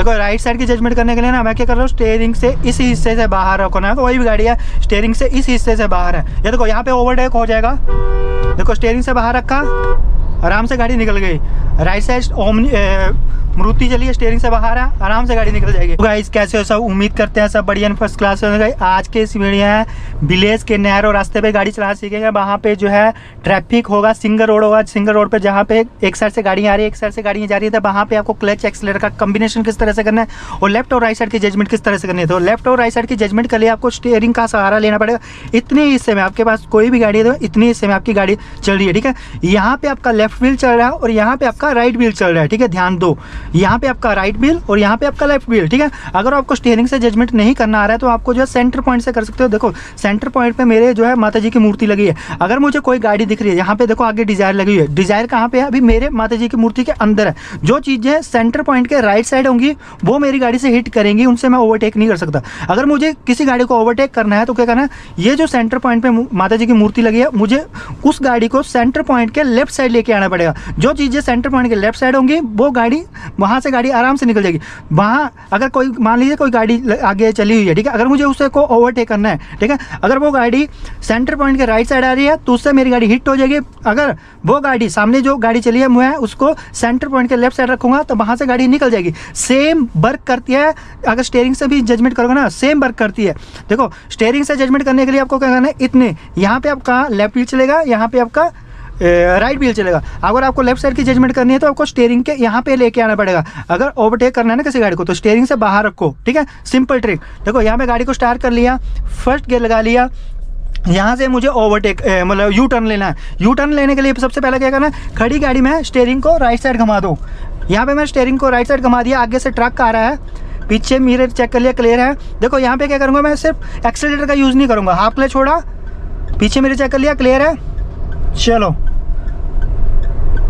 देखो right side की judgement करने के लिए ना मैं क्या कर रहा हूँ, स्टीयरिंग से इस हिस्से से बाहर रखो ना, कोई भी गाड़ी है स्टीयरिंग से इस हिस्से से बाहर है। ये देखो यहाँ पे ओवरटेक हो जाएगा, देखो स्टीयरिंग से बाहर रखा, आराम से गाड़ी निकल गई। राइट साइड मारुति चलिए स्टीयरिंग से बाहर है, आराम से गाड़ी निकल जाएगी। गाइस कैसे हो सब, उम्मीद करते हैं सब बढ़िया फर्स्ट क्लास होंगे। आज के इस वीडियो है विलेज के नैरो रास्ते पे गाड़ी चलाना सीखेंगे। वहाँ पे जो है ट्रैफिक होगा, सिंगल रोड होगा, सिंगल रोड पे जहाँ पे एक साइड से गाड़ी आ रही है, एक साइड से गाड़ी जा रही है, तो वहाँ पे आपको क्लच एक्सीलरेटर का कॉम्बिनेशन किस तरह से करना है और लेफ्ट और राइट साइड की जजमेंट किस तरह से करनी है। तो लेफ्ट और राइट साइड की जजमेंट के लिए आपको स्टीयरिंग का सहारा लेना पड़ेगा। इतने हिस्से में आपके पास कोई भी गाड़ी है तो इतने हिस्से में आपकी गाड़ी चल रही है, ठीक है। यहाँ पे आपका लेफ्ट व्हील चल रहा है और यहाँ पे आपका राइट व्हील चल रहा है, ठीक है। ध्यान दो, यहाँ पे आपका राइट व्हील और यहाँ पे आपका लेफ्ट व्हील, ठीक है। अगर आपको स्टीयरिंग से जजमेंट नहीं करना आ रहा है तो आपको जो है सेंटर पॉइंट से कर सकते हो। देखो सेंटर पॉइंट पे मेरे जो है माता जी की मूर्ति लगी है। अगर मुझे कोई गाड़ी दिख रही है, यहाँ पे देखो आगे डिजायर लगी हुई है, डिजायर कहाँ पे है, अभी मेरे माता जी की मूर्ति के अंदर है। जो चीजें सेंटर पॉइंट के राइट साइड होंगी वो मेरी गाड़ी से हिट करेंगी, उनसे मैं ओवरटेक नहीं कर सकता। अगर मुझे किसी गाड़ी को ओवरटेक करना है तो क्या करना है, ये जो सेंटर पॉइंट पे माता जी की मूर्ति लगी है, मुझे उस गाड़ी को सेंटर पॉइंट के लेफ्ट साइड लेके आना पड़ेगा। जो चीजें सेंटर पॉइंट के लेफ्ट साइड होंगी वो गाड़ी वहां से गाड़ी आराम से निकल जाएगी। वहाँ अगर कोई मान लीजिए कोई गाड़ी आगे चली हुई है, ठीक है, अगर मुझे उससे को ओवरटेक करना है, ठीक है, अगर वो गाड़ी सेंटर पॉइंट के राइट साइड आ रही है तो उससे मेरी गाड़ी हिट हो जाएगी। अगर वो गाड़ी सामने जो गाड़ी चली है मैं उसको सेंटर पॉइंट के लेफ्ट साइड रखूंगा तो वहाँ से गाड़ी निकल जाएगी। सेम वर्क करती है, अगर स्टीयरिंग से भी जजमेंट करोगे ना सेम वर्क करती है। देखो स्टीयरिंग से जजमेंट करने के लिए आपको क्या करना है, इतने यहाँ पे आपका लेफ्ट व्हील चलेगा, यहाँ पे आपका राइट व्हील चलेगा। अगर आपको लेफ्ट साइड की जजमेंट करनी है तो आपको स्टीयरिंग के यहाँ पे लेके आना पड़ेगा। अगर ओवरटेक करना है ना किसी गाड़ी को तो स्टीयरिंग से बाहर रखो, ठीक है, सिंपल ट्रिक। देखो यहाँ पे गाड़ी को स्टार्ट कर लिया, फर्स्ट गियर लगा लिया, यहाँ से मुझे ओवरटेक मतलब यू टर्न लेना है। यू टर्न लेने के लिए सबसे पहले क्या करना है, खड़ी गाड़ी में स्टीयरिंग को राइट साइड घुमा दो। यहाँ पे मैं स्टीयरिंग को राइट साइड घुमा दिया, आगे से ट्रक आ रहा है, पीछे मिरर चेक कर लिया, क्लियर है। देखो यहाँ पे क्या करूँगा, मैं सिर्फ एक्सीलरेटर का यूज़ नहीं करूँगा, हाफ क्लच छोड़ा, पीछे मिरर चेक कर लिया, क्लियर है। चलो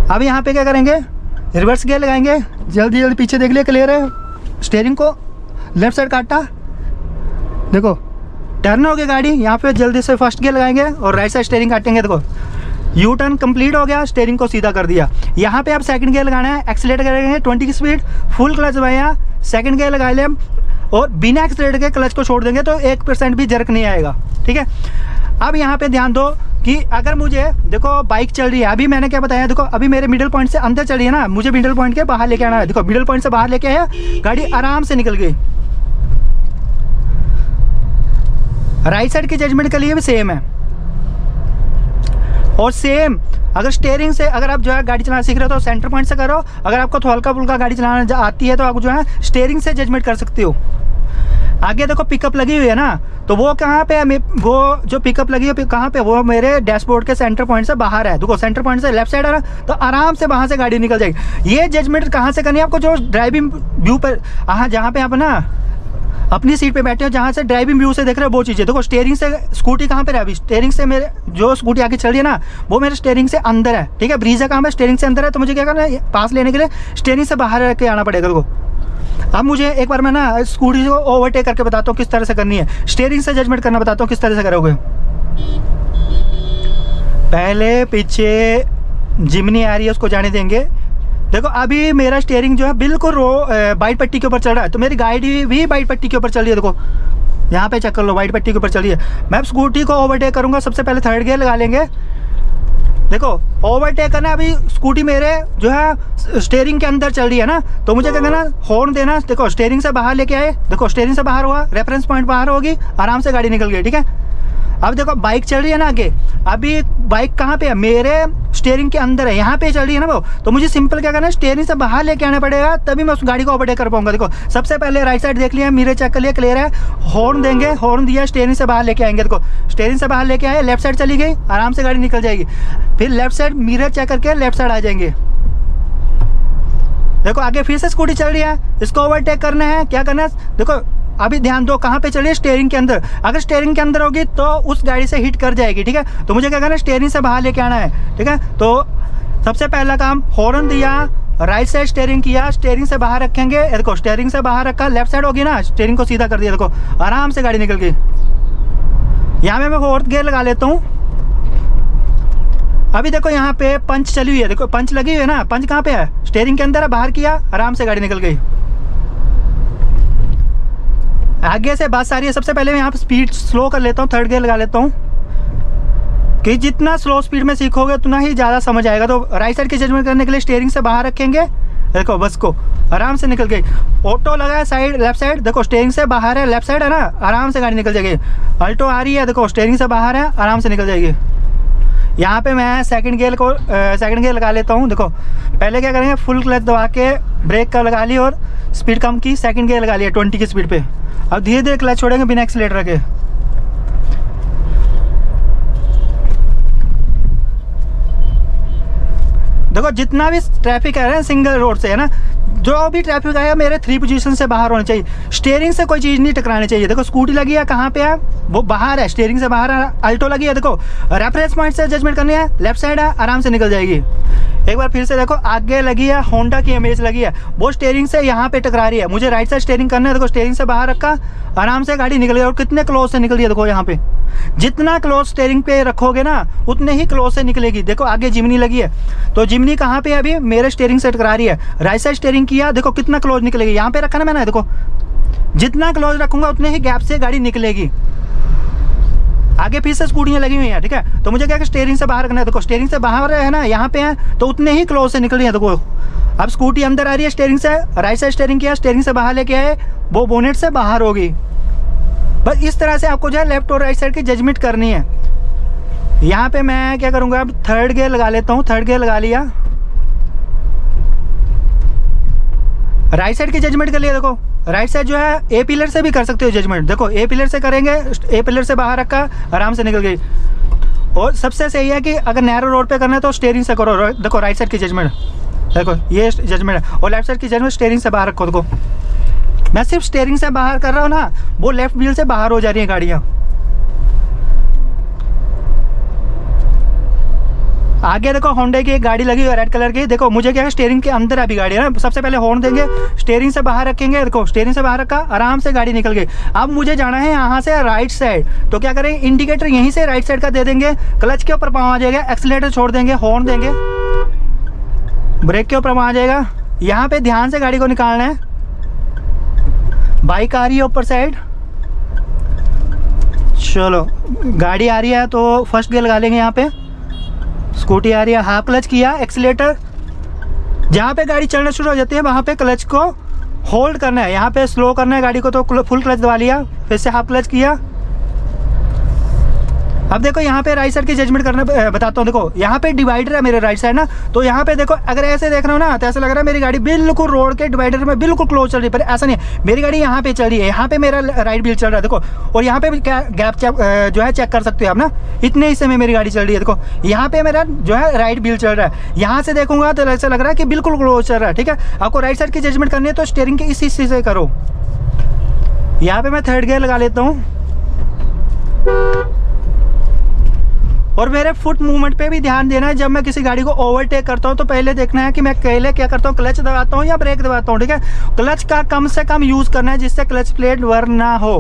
अब यहाँ पे क्या करेंगे, रिवर्स गियर लगाएंगे, जल्दी जल्दी पीछे देख लिया, क्लियर है। स्टीयरिंग को लेफ्ट साइड काटा, देखो टर्न हो गई गाड़ी, यहाँ पे जल्दी से फर्स्ट गियर लगाएंगे और राइट साइड स्टीयरिंग काटेंगे। देखो यू टर्न कंप्लीट हो गया, स्टीयरिंग को सीधा कर दिया। यहाँ पे आप सेकंड गियर लगाना है, एक्सीलरेटर करेंगे 20 की स्पीड, फुल क्लच दबाया, सेकंड गियर लगा लिया और बिना एक्सीलरेटर के क्लच को छोड़ देंगे तो 1% भी जर्क नहीं आएगा, ठीक है। अब यहाँ पे ध्यान दो कि अगर मुझे देखो बाइक चल रही है, अभी मैंने क्या बताया, देखो अभी मेरे मिडिल पॉइंट से अंदर चल रही है ना, मुझे मिडिल पॉइंट के बाहर लेके आना है। देखो मिडिल पॉइंट से बाहर लेके आया, गाड़ी आराम से निकल गई। राइट साइड की जजमेंट के लिए भी सेम है और सेम अगर स्टीयरिंग से अगर आप जो है गाड़ी चलाना सीख रहे हो तो सेंटर पॉइंट से करो। अगर आपको तो हल्का फुल्का गाड़ी चलाना आती है तो आप जो है स्टीयरिंग से जजमेंट कर सकते हो। आगे देखो पिकअप लगी हुई है ना, तो वो कहाँ पे है, वो जो पिकअप लगी है कहाँ पे, वो मेरे डैशबोर्ड के सेंटर पॉइंट से बाहर है। देखो सेंटर पॉइंट से लेफ्ट साइड है ना, तो आराम से वहाँ से गाड़ी निकल जाएगी। ये जजमेंट कहाँ से करनी है आपको, जो ड्राइविंग व्यू पर जहाँ पे आप ना अपनी सीट पे बैठे हो, जहाँ से ड्राइविंग व्यू से देख रहे हो वो चीज़ें। देखो स्टीयरिंग से स्कूटी कहाँ पे है, अभी स्टीयरिंग से मेरे जो स्कूटी आगे चल रही है ना वो मेरे स्टीयरिंग से अंदर है, ठीक है। ब्रीजा कहाँ पे, स्टीयरिंग से अंदर है, तो मुझे क्या करना है, पास लेने के लिए स्टीयरिंग से बाहर रख के आना पड़ेगा। देखो अब मुझे एक बार मैं ना स्कूटी को ओवरटेक करके बताता हूँ किस तरह से करनी है, स्टीयरिंग से जजमेंट करना बताता हूँ किस तरह से करोगे। पहले पीछे जिमनी आ रही है उसको जाने देंगे। देखो अभी मेरा स्टीयरिंग जो है बिल्कुल वाइट पट्टी के ऊपर चल रहा है, तो मेरी गाड़ी भी वाइट पट्टी के ऊपर चल रही है। देखो यहाँ पे चेक कर लो, वाइट पट्टी के ऊपर चल रही है। मैं स्कूटी को ओवरटेक करूँगा, सबसे पहले थर्ड गियर लगा लेंगे। देखो ओवरटेक करना, अभी स्कूटी मेरे जो है स्टीयरिंग के अंदर चल रही है ना, तो मुझे क्या करना, हॉर्न देना। देखो स्टीयरिंग से बाहर लेके आए, देखो स्टीयरिंग से बाहर हुआ, रेफरेंस पॉइंट बाहर होगी, आराम से गाड़ी निकल गई, ठीक है। अब देखो बाइक चल रही है ना आगे, अभी बाइक कहाँ पे है, मेरे स्टीयरिंग के अंदर है, यहाँ पे चल रही है ना वो, तो मुझे सिंपल क्या करना है, स्टीयरिंग से बाहर लेके आना पड़ेगा, तभी मैं उस गाड़ी को ओवरटेक कर पाऊंगा। देखो सबसे पहले राइट साइड देख लिया, मिरर चेक कर लिया, क्लियर है, हॉर्न देंगे, हॉर्न दिया, स्टीयरिंग से बाहर लेके आएंगे। देखो स्टीयरिंग से बाहर लेके आए, लेफ्ट साइड चली गई, आराम से गाड़ी निकल जाएगी। फिर लेफ्ट साइड मिरर चेक करके लेफ्ट साइड आ जाएंगे। देखो आगे फिर से स्कूटी चल रही है, इसको ओवरटेक करना है, क्या करना है, देखो अभी ध्यान दो कहाँ पे चलिए, स्टीयरिंग के अंदर। अगर स्टीयरिंग के अंदर होगी तो उस गाड़ी से हिट कर जाएगी, ठीक है। तो मुझे क्या करना है, स्टीयरिंग से बाहर लेके आना है, ठीक है। तो सबसे पहला काम, हॉर्न दिया, राइट साइड स्टीयरिंग किया, स्टीयरिंग से बाहर रखेंगे। देखो स्टीयरिंग से बाहर रखा, लेफ्ट साइड होगी ना, स्टीयरिंग को सीधा कर दिया, देखो आराम से गाड़ी निकल गई। यहाँ पे मैं फोर्थ गियर लगा लेता हूँ। अभी देखो यहाँ पे पंच चली हुई है, देखो पंच लगी हुई है ना, पंच कहाँ पे है, स्टीयरिंग के अंदर है, बाहर किया, आराम से गाड़ी निकल गई। आगे से बस आ रही है। सबसे पहले मैं यहाँ पे स्पीड स्लो कर लेता हूँ, थर्ड गियर लगा लेता हूँ कि जितना स्लो स्पीड में सीखोगे उतना ही ज़्यादा समझ आएगा। तो राइट साइड की जजमेंट करने के लिए स्टीयरिंग से बाहर रखेंगे, देखो बस को आराम से निकल गई। ऑटो लगा है साइड लेफ्ट साइड, देखो स्टीयरिंग से बाहर है, लेफ्ट साइड है ना, आराम से गाड़ी निकल जाएगी। अल्टो आ रही है, देखो स्टीयरिंग से बाहर है, आराम से निकल जाएगी। यहाँ पे मैं सेकंड गियर लगा लेता हूँ। देखो पहले क्या करेंगे, फुल क्लच दबा के ब्रेक का लगा ली और स्पीड कम की, सेकंड गियर लगा लिया 20 की स्पीड पे। अब धीरे धीरे क्लच छोड़ेंगे बिना एक्सीलेटर के। देखो जितना भी ट्रैफिक है ना सिंगल रोड से है ना, जो भी ट्रैफिक आया मेरे 3 पोजीशन से बाहर होना चाहिए। स्टीयरिंग से कोई चीज़ नहीं टकरानी चाहिए। देखो स्कूटी लगी है, कहाँ पे है वो बाहर है, स्टीयरिंग से बाहर है। अल्टो लगी है, देखो रेफरेंस पॉइंट से जजमेंट करनी है, लेफ्ट साइड है, आराम से निकल जाएगी। एक बार फिर से देखो आगे लगी है, होंडा की इमेज लगी है, वो स्टीयरिंग से यहाँ पे टकरा रही है, मुझे राइट साइड स्टीयरिंग करना है। देखो स्टीयरिंग से बाहर रखा, आराम से गाड़ी निकल गई। और कितने क्लोज से निकल रही है, देखो यहाँ पे जितना क्लोज स्टीयरिंग पे रखोगे ना उतने ही क्लोज से निकलेगी। देखो आगे जिमनी लगी है, तो जिमनी कहाँ पे है, अभी मेरे स्टीयरिंग से टकरा रही है। राइट साइड स्टीयरिंग किया, देखो कितना क्लोज निकलेगी। यहाँ पे रखा ना मैंने, देखो जितना क्लोज रखूंगा उतने ही गैप से गाड़ी निकलेगी। आगे फिर से स्कूटियाँ लगी हुई हैं, ठीक है, तो मुझे क्या कि स्टीयरिंग से बाहर रखना है। देखो स्टीयरिंग से बाहर है ना, यहाँ पे है, तो उतने ही क्लोज से निकल रही है। देखो अब स्कूटी अंदर आ रही है स्टीयरिंग से, राइट साइड स्टीयरिंग किया, स्टीयरिंग से बाहर लेके आए, वो बोनेट से बाहर होगी। बस इस तरह से आपको जो है लेफ्ट और राइट साइड की जजमेंट करनी है। यहाँ पे मैं क्या करूँगा, अब थर्ड गियर लगा लेता हूँ। थर्ड गियर लगा लिया, राइट साइड की जजमेंट कर लिया। देखो राइट साइड जो है ए पिलर से भी कर सकते हो जजमेंट। देखो ए पिलर से करेंगे, ए पिलर से बाहर रखा, आराम से निकल गई। और सबसे सही है कि अगर नैरो रोड पे करना है तो स्टीयरिंग से करो। देखो राइट साइड की जजमेंट, देखो ये जजमेंट है, और लेफ्ट साइड की जजमेंट स्टीयरिंग से बाहर रखो। देखो मैं सिर्फ स्टीयरिंग से बाहर कर रहा हूँ ना, वो लेफ्ट व्हील से बाहर हो जा रही है गाड़ियाँ। आगे देखो होंडा की एक गाड़ी लगी है रेड कलर की, देखो मुझे क्या है स्टीयरिंग के अंदर अभी गाड़ी है ना। सबसे पहले हॉर्न देंगे, स्टीयरिंग से बाहर रखेंगे, देखो स्टीयरिंग से बाहर रखा, आराम से गाड़ी निकल गई। अब मुझे जाना है यहाँ से राइट साइड, तो क्या करें, इंडिकेटर यहीं से राइट साइड का दे देंगे, क्लच के ऊपर पाँव आ जाएगा, एक्सीलेटर छोड़ देंगे, हॉर्न देंगे, ब्रेक के ऊपर पाँव आ जाएगा। यहाँ पे ध्यान से गाड़ी को निकालना है। बाइक आ रही है ऊपर साइड, चलो गाड़ी आ रही है तो फर्स्ट गियर लगा लेंगे। यहाँ पे स्कूटी आ रही है, हाफ क्लच किया, एक्सीलेटर, जहाँ पे गाड़ी चलना शुरू हो जाती है वहाँ पे क्लच को होल्ड करना है। यहाँ पे स्लो करना है गाड़ी को, तो फुल क्लच दबा लिया, फिर से हाफ क्लच किया। अब देखो यहाँ पे राइट साइड की जजमेंट करना बताता हूँ। देखो यहाँ पे डिवाइडर है मेरे राइट साइड ना, तो यहाँ पे देखो अगर ऐसे देख रहा हूँ ना तो ऐसा लग रहा है मेरी गाड़ी बिल्कुल रोड के डिवाइडर में बिल्कुल क्लोज चल रही है, पर ऐसा नहीं है, मेरी गाड़ी यहाँ पे चल रही है, यहाँ पे मेरा राइट व्हील चल रहा है। देखो और यहाँ पे भी क्या गैप जो है चेक कर सकते हो आप ना, इतने हिस्से में मेरी गाड़ी चल रही है। देखो यहाँ पे मेरा जो है राइट व्हील चल रहा है, यहाँ से देखूंगा तो ऐसा लग रहा है कि बिल्कुल क्लोज चल रहा है। ठीक है, आपको राइट साइड की जजमेंट करनी है तो स्टीयरिंग के इस हिस्से से करो। यहाँ पे मैं थर्ड गियर लगा लेता हूँ, और मेरे फुट मूवमेंट पे भी ध्यान देना है। जब मैं किसी गाड़ी को ओवरटेक करता हूँ तो पहले देखना है कि मैं पहले क्या करता हूँ, क्लच दबाता हूँ या ब्रेक दबाता हूँ। ठीक है, क्लच का कम से कम यूज करना है जिससे क्लच प्लेट वर्न ना हो।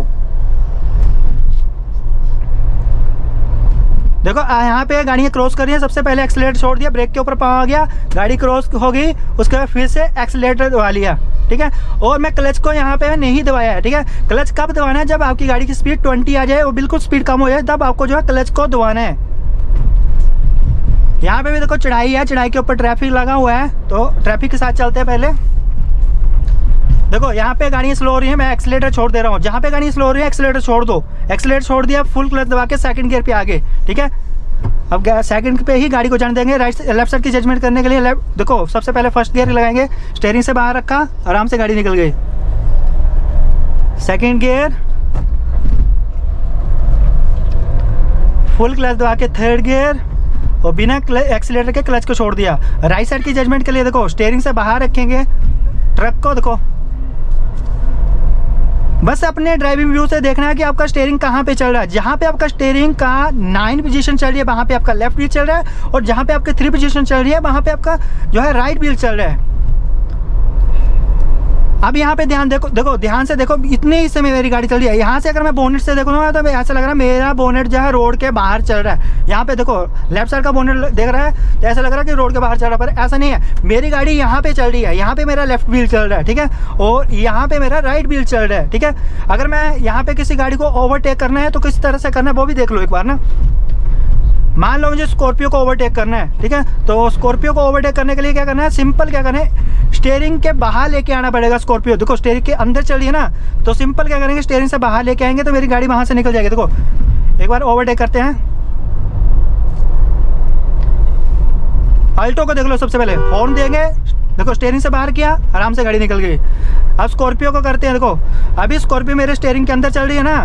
देखो यहाँ पे गाड़ियाँ क्रॉस कर रही है, सबसे पहले एक्सीलेटर छोड़ दिया, ब्रेक के ऊपर पाँव आ गया, गाड़ी क्रॉस हो गई, उसके बाद फिर से एक्सीलेटर दबा लिया। ठीक है, और मैं क्लच को यहाँ पे नहीं दबाया है। ठीक है, क्लच कब दबाना है, जब आपकी गाड़ी की स्पीड 20 आ जाए और बिल्कुल स्पीड कम हो जाए, तब आपको जो है क्लच को दबाना है। यहाँ पे भी देखो चढ़ाई है, चढ़ाई के ऊपर ट्रैफिक लगा हुआ है, तो ट्रैफिक के साथ चलते हैं। पहले देखो यहाँ पे गाड़ियाँ स्लो हो रही है, मैं एक्सीलेटर छोड़ दे रहा हूँ। जहाँ पे गाड़ी स्लो हो रही है एक्सीलेटर छोड़ दो, एक्सीलेटर छोड़ दिया, फुल क्लच दबा के सेकंड गियर पे आगे। ठीक है, अब सेकंड पे ही गाड़ी को जाने देंगे। लेफ्ट साइड की जजमेंट करने के लिए लेफ्ट देखो, सबसे पहले फर्स्ट गियर लगाएंगे, स्टीयरिंग से बाहर रखा, आराम से गाड़ी निकल गई। सेकंड गियर, फुल क्लच दबा के थर्ड गियर, और बिना एक्सीलेटर के क्लच को छोड़ दिया। राइट साइड की जजमेंट के लिए देखो, स्टीयरिंग से बाहर रखेंगे ट्रक को, देखो बस अपने ड्राइविंग व्यू से देखना है कि आपका स्टीयरिंग कहाँ पे चल रहा है। जहाँ पे आपका स्टीयरिंग का 9 पोजीशन चल रही है वहाँ पे आपका लेफ्ट व्हील चल रहा है, और जहाँ पे आपके 3 पोजीशन चल रही है वहाँ पे आपका जो है राइट व्हील चल रहा है। अब यहाँ पे ध्यान देखो ध्यान से देखो, इतने हिस्से में मेरी गाड़ी चल रही है। यहाँ से अगर मैं बोनेट से देखूँगा तो ऐसा लग रहा है मेरा बोनेट जो है रोड के बाहर चल रहा है। यहाँ पे देखो लेफ्ट साइड का बोनेट देख रहा है तो ऐसा लग रहा है कि रोड के बाहर चल रहा है, पर ऐसा नहीं है। मेरी गाड़ी यहाँ पे चल रही है, यहाँ पे मेरा लेफ्ट व्हील चल रहा है, ठीक है, और यहाँ पे मेरा राइट व्हील चल रहा है, ठीक है। अगर मैं यहाँ पे किसी गाड़ी को ओवरटेक करना है तो किस तरह से करना है वो भी देख लो एक बार ना। मान लो मुझे स्कॉर्पियो को ओवरटेक करना है, ठीक है, तो स्कॉर्पियो को ओवरटेक करने के लिए क्या करना है, सिंपल क्या करना है, स्टीयरिंग के बाहर लेके आना पड़ेगा स्कॉर्पियो। देखो स्टीयरिंग के अंदर चली है ना, तो सिंपल क्या करेंगे, स्टीयरिंग से बाहर लेके आएंगे तो मेरी गाड़ी वहां से निकल जाएगी। देखो एक बार ओवरटेक करते हैं। अल्टो को देख लो, सबसे पहले हॉर्न देंगे, देखो स्टीयरिंग से बाहर किया, आराम से गाड़ी निकल गई। अब स्कॉर्पियो को करते हैं। देखो अभी स्कॉर्पियो मेरे स्टीयरिंग के अंदर चल रही है ना,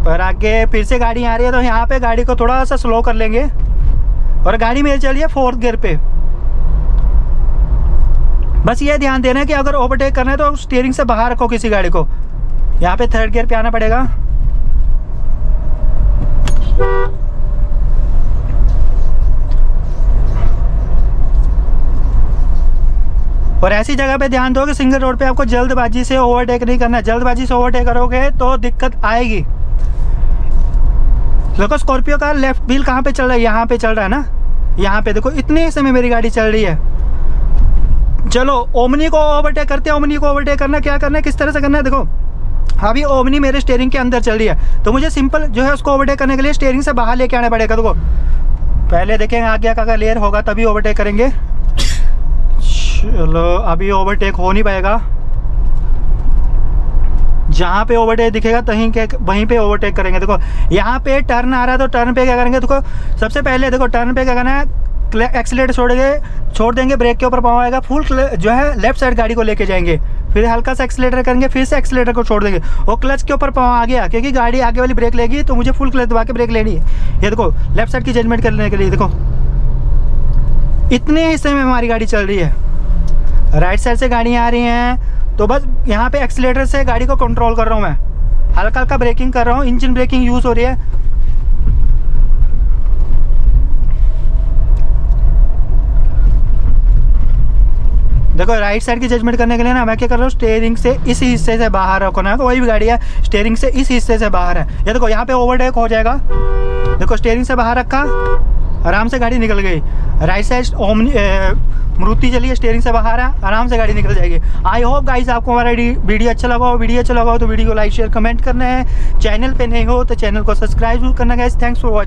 पर आगे फिर से गाड़ी आ रही है तो यहाँ पे गाड़ी को थोड़ा सा स्लो कर लेंगे और गाड़ी मेरी चली है 4th गियर पे। बस ये ध्यान देना है कि अगर ओवरटेक करना है तो स्टीयरिंग से बाहर रखो किसी गाड़ी को। यहाँ पे 3rd गियर पे आना पड़ेगा। और ऐसी जगह पे ध्यान दो कि सिंगल रोड पे आपको जल्दबाजी से ओवरटेक नहीं करना है। जल्दबाजी से ओवरटेक करोगे तो दिक्कत आएगी। देखो स्कॉर्पियो का लेफ्ट व्हील कहाँ पे चल रहा है, यहाँ पे चल रहा है ना, यहाँ पे देखो इतने हिस्से में मेरी गाड़ी चल रही है। चलो ओमनी को ओवरटेक करते हैं। ओमनी को ओवरटेक करना क्या करना है, किस तरह से करना है, देखो अभी ओमनी मेरे स्टीयरिंग के अंदर चल रही है तो मुझे सिंपल जो है उसको ओवरटेक करने के लिए स्टीयरिंग से बाहर लेके आना पड़ेगा। देखो पहले देखेंगे आगे का लेयर होगा तभी ओवरटेक करेंगे। चलो अभी ओवरटेक हो नहीं पाएगा, जहाँ पे ओवरटेक दिखेगा वहीं पे ओवरटेक करेंगे। देखो यहाँ पे टर्न आ रहा है तो टर्न पे क्या करेंगे, देखो सबसे पहले देखो टर्न पे क्या करना है, एक्सीलेटर छोड़ देंगे, ब्रेक के ऊपर पाँव आएगा, फुल जो है लेफ्ट साइड गाड़ी को लेके जाएंगे, फिर हल्का सा एक्सीलेटर करेंगे, फिर से एक्सीलेटर को छोड़ देंगे और क्लच के ऊपर पाँव आ गया क्योंकि गाड़ी आगे वाली ब्रेक लेगी तो मुझे फुल क्लच दबा के ब्रेक लेनी है। ये देखो लेफ्ट साइड की जजमेंट करने के लिए देखो इतने हिस्से में हमारी गाड़ी चल रही है। राइट साइड से गाड़ियाँ आ रही हैं तो बस यहाँ पे एक्सीलेटर से गाड़ी को कंट्रोल कर रहा हूँ, मैं हल्का हल्का ब्रेकिंग कर रहा हूँ, इंजन ब्रेकिंग यूज़ हो रही है। देखो राइट साइड की जजमेंट करने के लिए ना मैं क्या कर रहा हूँ, स्टीयरिंग से इस हिस्से से बाहर रखो ना, कोई भी गाड़ी है स्टीयरिंग से इस हिस्से से बाहर है। ये देखो यहाँ पे ओवरटेक हो जाएगा, देखो स्टीयरिंग से बाहर रखा, आराम से गाड़ी निकल गई। राइट साइड मारुति चलिए स्टीयरिंग से बाहर है, आराम से गाड़ी निकल जाएगी। आई होप गाइस आपको हमारा वीडियो अच्छा लगा हो, तो वीडियो को लाइक शेयर कमेंट करना है। चैनल पे नहीं हो तो चैनल को सब्सक्राइब जरूर करना गाइस। Thanks for watching.